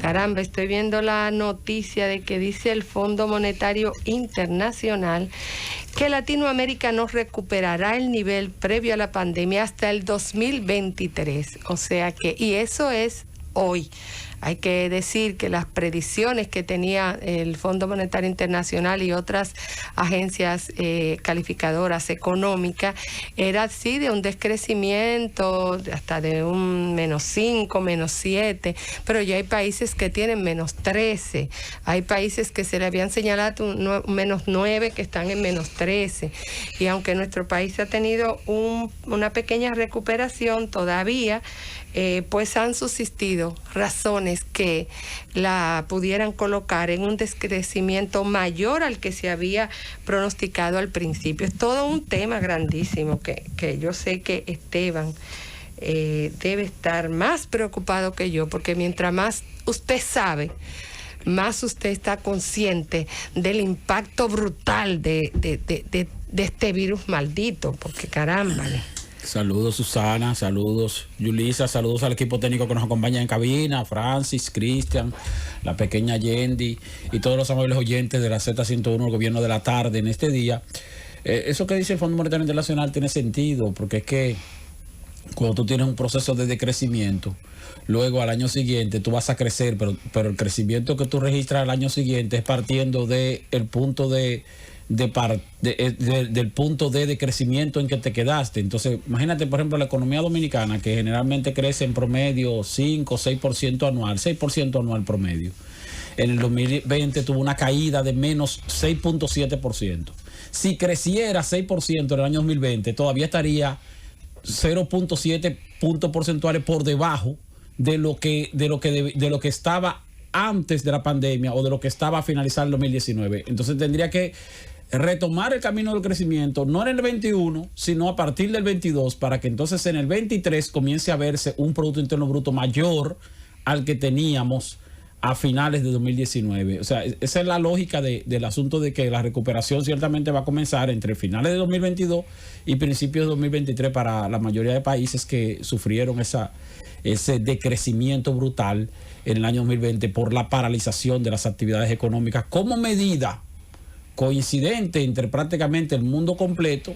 Caramba, estoy viendo la noticia de que dice el Fondo Monetario Internacional que Latinoamérica no recuperará el nivel previo a la pandemia hasta el 2023. O sea que, y eso es hoy. Hay que decir que las predicciones que tenía el Fondo Monetario Internacional y otras agencias calificadoras económicas era así de un descrecimiento hasta de un -5, -7, pero ya hay países que tienen -13, hay países que se le habían señalado un -9 que están en -13, y aunque nuestro país ha tenido una pequeña recuperación todavía, pues han subsistido razones que la pudieran colocar en un descrecimiento mayor al que se había pronosticado al principio. Es todo un tema grandísimo que yo sé que Esteban debe estar más preocupado que yo, porque mientras más usted sabe, más usted está consciente del impacto brutal de este virus maldito, porque caramba. Saludos Susana, saludos Yulisa, saludos al equipo técnico que nos acompaña en cabina, Francis, Cristian, la pequeña Yendi y todos los amables oyentes de la Z101, el gobierno de la tarde en este día. Eso que dice el Fondo Monetario Internacional tiene sentido, porque es que cuando tú tienes un proceso de decrecimiento, luego al año siguiente tú vas a crecer, pero el crecimiento que tú registras al año siguiente es partiendo del punto del punto de crecimiento en que te quedaste. Entonces, imagínate, por ejemplo, la economía dominicana, que generalmente crece en promedio 5 o 6% anual, 6% anual promedio. En el 2020 tuvo una caída de menos 6.7%. Si creciera 6% en el año 2020, todavía estaría 0.7 puntos porcentuales por debajo de lo que estaba antes de la pandemia o de lo que estaba a finalizar el 2019. Entonces tendría que retomar el camino del crecimiento, no en el 21, sino a partir del 22, para que entonces en el 23 comience a verse un Producto Interno Bruto mayor al que teníamos a finales de 2019. O sea, esa es la lógica del asunto, de que la recuperación ciertamente va a comenzar entre finales de 2022 y principios de 2023 para la mayoría de países que sufrieron ese decrecimiento brutal en el año 2020 por la paralización de las actividades económicas como medida coincidente entre prácticamente el mundo completo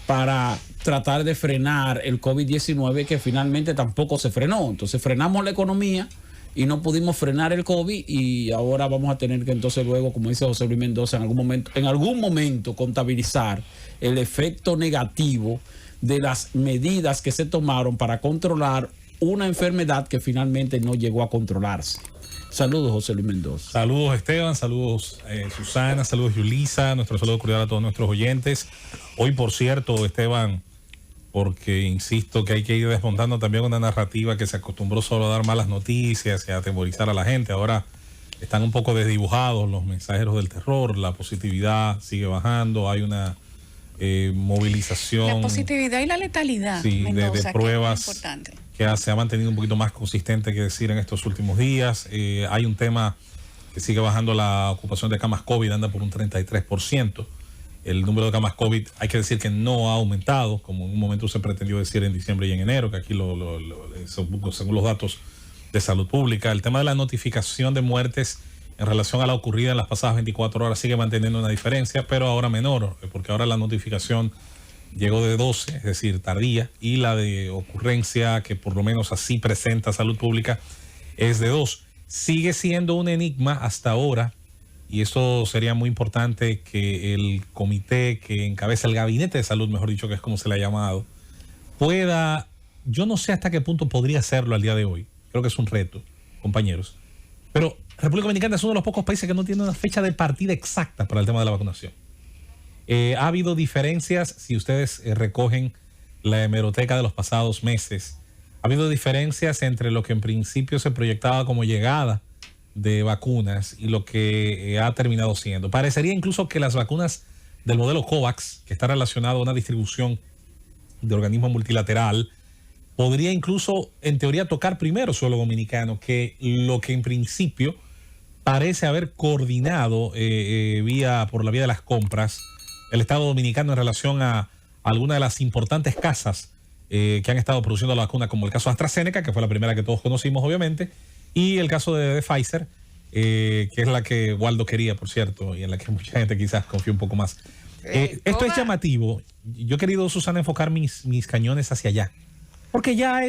para tratar de frenar el COVID-19, que finalmente tampoco se frenó. Entonces frenamos la economía y no pudimos frenar el COVID, y ahora vamos a tener que entonces luego, como dice José Luis Mendoza, en algún momento contabilizar el efecto negativo de las medidas que se tomaron para controlar una enfermedad que finalmente no llegó a controlarse. Saludos, José Luis Mendoza. Saludos, Esteban. Saludos, Susana. Saludos, Yulisa. Nuestro saludo cordial a todos nuestros oyentes. Hoy, por cierto, Esteban, porque insisto que hay que ir desmontando también una narrativa que se acostumbró solo a dar malas noticias y a atemorizar a la gente. Ahora están un poco desdibujados los mensajeros del terror. La positividad sigue bajando. Hay una movilización. La positividad y la letalidad, sí, Mendoza, de pruebas. Que es importante, que se ha mantenido un poquito más consistente que decir en estos últimos días. Hay un tema que sigue bajando, la ocupación de camas COVID, anda por un 33%. El número de camas COVID, hay que decir que no ha aumentado, como en un momento se pretendió decir en diciembre y en enero, que aquí según los datos de salud pública. El tema de la notificación de muertes en relación a la ocurrida en las pasadas 24 horas sigue manteniendo una diferencia, pero ahora menor, porque ahora la notificación llegó de 12, es decir, tardía, y la de ocurrencia, que por lo menos así presenta salud pública, es de 2. Sigue siendo un enigma hasta ahora, y eso sería muy importante que el comité que encabeza el gabinete de salud, mejor dicho, que es como se le ha llamado, pueda, yo no sé hasta qué punto podría hacerlo al día de hoy. Creo que es un reto, compañeros. Pero República Dominicana es uno de los pocos países que no tiene una fecha de partida exacta para el tema de la vacunación. Ha habido diferencias, si ustedes recogen la hemeroteca de los pasados meses, ha habido diferencias entre lo que en principio se proyectaba como llegada de vacunas y lo que ha terminado siendo. Parecería incluso que las vacunas del modelo COVAX, que está relacionado a una distribución de organismo multilateral, podría incluso en teoría tocar primero suelo dominicano, que lo que en principio parece haber coordinado por la vía de las compras el Estado Dominicano en relación a algunas de las importantes casas que han estado produciendo la vacuna, como el caso AstraZeneca, que fue la primera que todos conocimos obviamente, Y el caso de Pfizer, que es la que Waldo quería, por cierto, y en la que mucha gente quizás confía un poco más. Esto es llamativo. Yo he querido, Susana, enfocar mis cañones hacia allá. Porque ya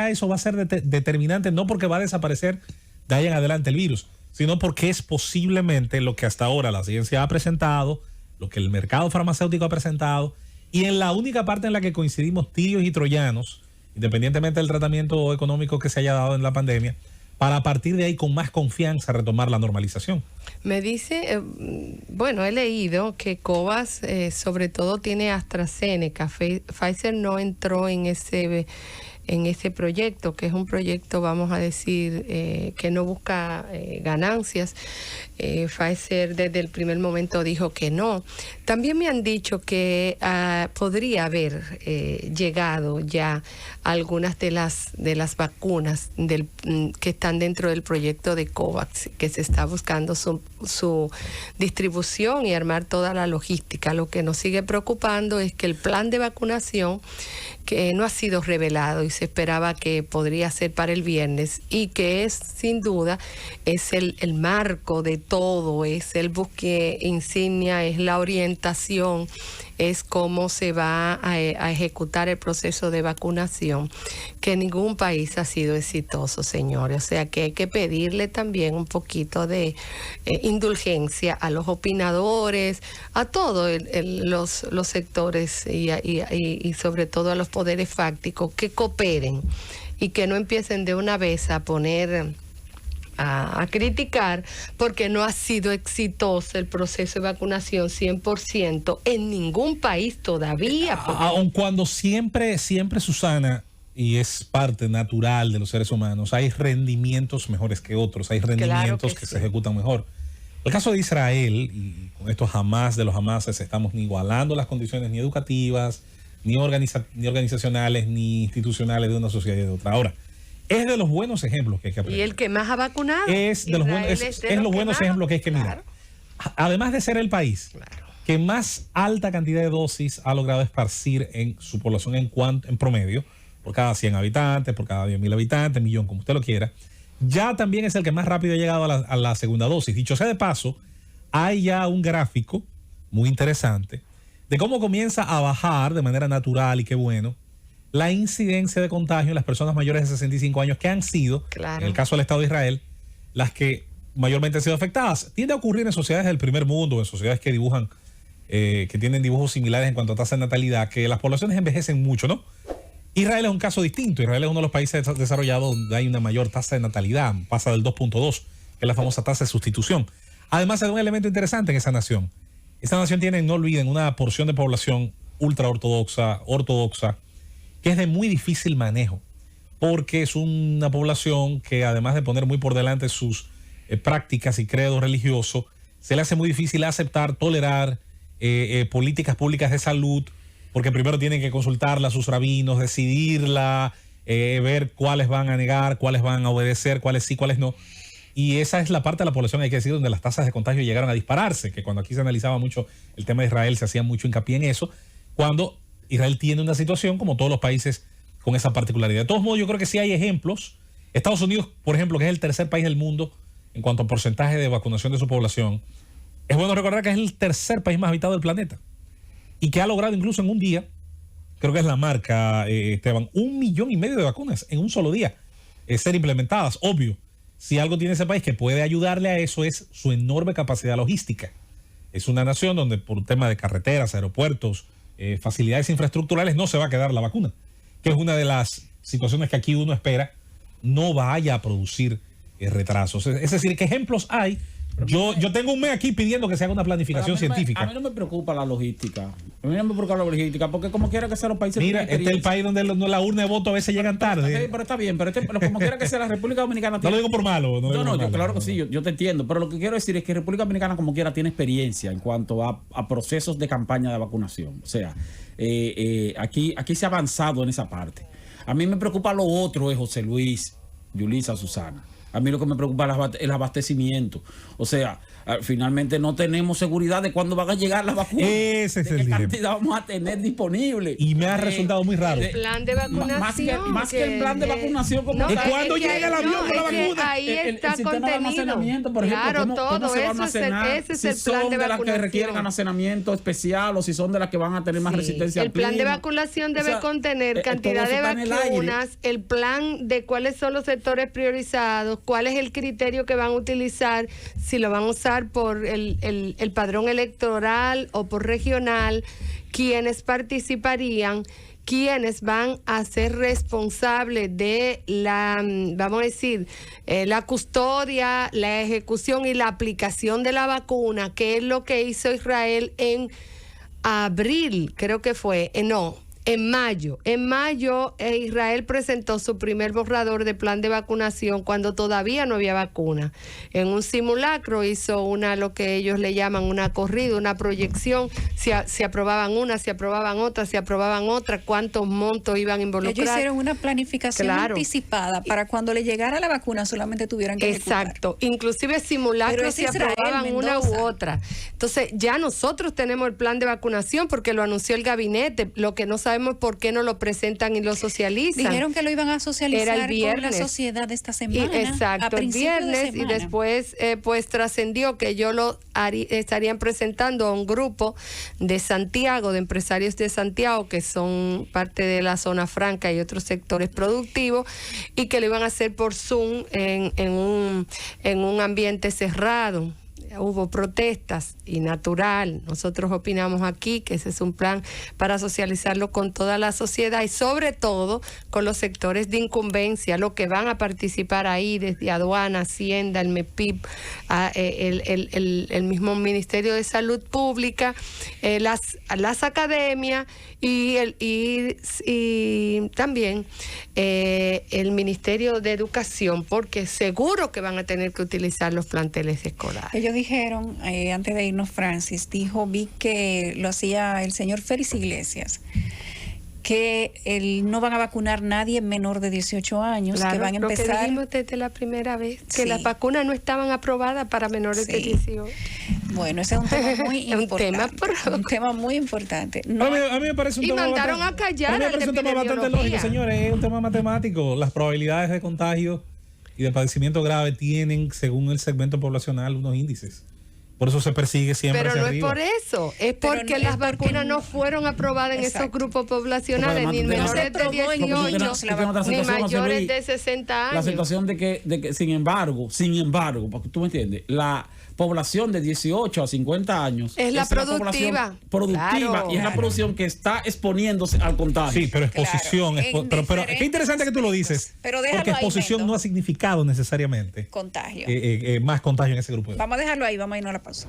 eso va a ser determinante, no porque va a desaparecer de ahí en adelante el virus, sino porque es posiblemente lo que hasta ahora la ciencia ha presentado, lo que el mercado farmacéutico ha presentado, y en la única parte en la que coincidimos tirios y troyanos, independientemente del tratamiento económico que se haya dado en la pandemia, para a partir de ahí con más confianza retomar la normalización. Me dice, bueno, he leído que COVAX sobre todo tiene AstraZeneca. Pfizer no entró en ese proyecto, que es un proyecto, vamos a decir, que no busca ganancias. Pfizer desde el primer momento dijo que no. También me han dicho que podría haber llegado ya algunas de las vacunas que están dentro del proyecto de COVAX, que se está buscando su distribución y armar toda la logística. Lo que nos sigue preocupando es que el plan de vacunación, que no ha sido revelado y se esperaba que podría ser para el viernes, y que es sin duda es el marco de todo, es el buque insignia, es la orientación, es cómo se va a ejecutar el proceso de vacunación, que ningún país ha sido exitoso, señores. O sea que hay que pedirle también un poquito de indulgencia a los opinadores, a todos los sectores y sobre todo a los poderes fácticos, que cooperen y que no empiecen de una vez a poner a criticar porque no ha sido exitoso el proceso de vacunación 100% en ningún país todavía. Aun cuando siempre, Susana, y es parte natural de los seres humanos, hay rendimientos mejores que otros, hay rendimientos que se ejecutan mejor. El caso de Israel, y con esto jamás de los jamases estamos ni igualando las condiciones ni educativas, ni organizacionales, ni institucionales de una sociedad y de otra. Ahora, es de los buenos ejemplos que hay que aprender. Y el que más ha vacunado. Es de los buenos ejemplos que hay que mirar. Además de ser el país que más alta cantidad de dosis ha logrado esparcir en su población en promedio, por cada 100 habitantes, por cada 10.000 habitantes, millón, como usted lo quiera, ya también es el que más rápido ha llegado a la segunda dosis. Dicho sea de paso, hay ya un gráfico muy interesante de cómo comienza a bajar de manera natural, y qué bueno, la incidencia de contagio en las personas mayores de 65 años, que han sido, en el caso del Estado de Israel, las que mayormente han sido afectadas. Tiende a ocurrir en sociedades del primer mundo, en sociedades que dibujan, que tienen dibujos similares en cuanto a tasa de natalidad, que las poblaciones envejecen mucho, ¿no? Israel es un caso distinto. Israel es uno de los países desarrollados donde hay una mayor tasa de natalidad, pasa del 2.2, que es la famosa tasa de sustitución. Además, hay un elemento interesante en esa nación. Esta nación tiene, no olviden, una porción de población ultra ortodoxa, que es de muy difícil manejo, porque es una población que, además de poner muy por delante sus prácticas y credo religioso, se le hace muy difícil aceptar, tolerar políticas públicas de salud, porque primero tienen que consultarla a sus rabinos, decidirla, ver cuáles van a negar, cuáles van a obedecer, cuáles sí, cuáles no. Y esa es la parte de la población, hay que decir, donde las tasas de contagio llegaron a dispararse, que cuando aquí se analizaba mucho el tema de Israel, se hacía mucho hincapié en eso, cuando Israel tiene una situación como todos los países con esa particularidad. De todos modos, yo creo que sí hay ejemplos. Estados Unidos, por ejemplo, que es el tercer país del mundo en cuanto a porcentaje de vacunación de su población, es bueno recordar que es el tercer país más habitado del planeta y que ha logrado incluso en un día, creo que es la marca, Esteban, 1,5 millones de vacunas en un solo día ser implementadas. Obvio, si algo tiene ese país que puede ayudarle a eso es su enorme capacidad logística. Es una nación donde por un tema de carreteras, aeropuertos, facilidades infraestructurales no se va a quedar la vacuna, que es una de las situaciones que aquí uno espera no vaya a producir retrasos. Es decir, ¿qué ejemplos hay? Yo tengo un mes aquí pidiendo que se haga una planificación científica. A mí no me preocupa la logística. A mí no me preocupa la logística, porque como quiera que sea los países... Mira, este es el país donde la urna de voto a veces llegan tarde. Pero está bien, pero como quiera que sea la República Dominicana... No lo digo por malo. Claro que sí, yo te entiendo. Pero lo que quiero decir es que República Dominicana como quiera tiene experiencia en cuanto a procesos de campaña de vacunación. O sea, aquí se ha avanzado en esa parte. A mí me preocupa lo otro, José Luis, Yulisa, Susana. A mí lo que me preocupa es el abastecimiento. O sea, finalmente no tenemos seguridad de cuándo van a llegar las vacunas. Ese es de el qué dilema. cantidad vamos a tener disponible. Y me ha resultado muy raro. El plan de vacunación. Más que el plan de vacunación como ¿Y tal. cuándo llega el avión con la vacuna? Ahí está el sistema de contenido. almacenamiento, por ejemplo, Claro, ¿cómo todo se va a eso almacenar? ese es Si el plan son de de las que vacunación. requieren almacenamiento especial o si son de las que van a tener más Sí. resistencia al El plan de clima. vacunación debe O sea, contener cantidad todo de eso está en el aire. vacunas, el plan de cuáles son los sectores priorizados, cuál es el criterio que van a utilizar, si lo van a usar por el padrón electoral o por regional, quiénes participarían, quiénes van a ser responsables de la, vamos a decir, la custodia, la ejecución y la aplicación de la vacuna, que es lo que hizo Israel en abril, creo que fue, en mayo. En mayo Israel presentó su primer borrador de plan de vacunación cuando todavía no había vacuna. En un simulacro hizo lo que ellos le llaman una corrida, una proyección, si aprobaban una, si aprobaban otra, si aprobaban otra, cuántos montos iban a involucrar. Ellos hicieron una planificación anticipada para cuando le llegara la vacuna solamente tuvieran que ejecutar. Exacto, inclusive simulacros si aprobaban una u otra. Entonces ya nosotros tenemos el plan de vacunación porque lo anunció el gabinete, lo que no sabemos por qué no lo presentan y lo socializan. Dijeron que lo iban a socializar Era el viernes. con la sociedad esta semana. Exacto, el viernes, y después pues trascendió que ellos estarían presentando a un grupo de Santiago, de empresarios de Santiago, que son parte de la zona franca y otros sectores productivos, y que lo iban a hacer por Zoom en un ambiente cerrado. Hubo protestas y natural. Nosotros opinamos aquí que ese es un plan para socializarlo con toda la sociedad y sobre todo con los sectores de incumbencia, los que van a participar ahí desde aduana, Hacienda, el MEPIP, el mismo Ministerio de Salud Pública, las academias y también el Ministerio de Educación, porque seguro que van a tener que utilizar los planteles escolares. Ellos dijeron, antes de irnos, Francis, vi que lo hacía el señor Félix Iglesias, que no van a vacunar nadie menor de 18 años, claro, que van a empezar... Lo que dijimos desde la primera vez, que sí, las vacunas no estaban aprobadas para menores de 18. Bueno, ese es un tema muy importante. Un tema muy importante. No, a mí me parece un tema mandaron bastante, a callar a mí me parece un tema bastante lógico, señores. Es un tema matemático. Las probabilidades de contagio y de padecimiento grave tienen, según el segmento poblacional, unos índices. Por eso se persigue siempre pero hacia no arriba. es por eso, es porque las vacunas no fueron aprobadas en esos grupos poblacionales, ni menores de 18, ni mayores de 60 años. La situación de que sin embargo, porque tú me entiendes, la población de 18 a 50 años es la productiva. Claro, y es la producción que está exponiéndose al contagio. Sí, pero exposición. Pero qué interesante que tú lo dices. Pero porque exposición no ha significado necesariamente contagio. Más contagio en ese grupo. Vamos a dejarlo ahí, vamos a irnos a la pausa.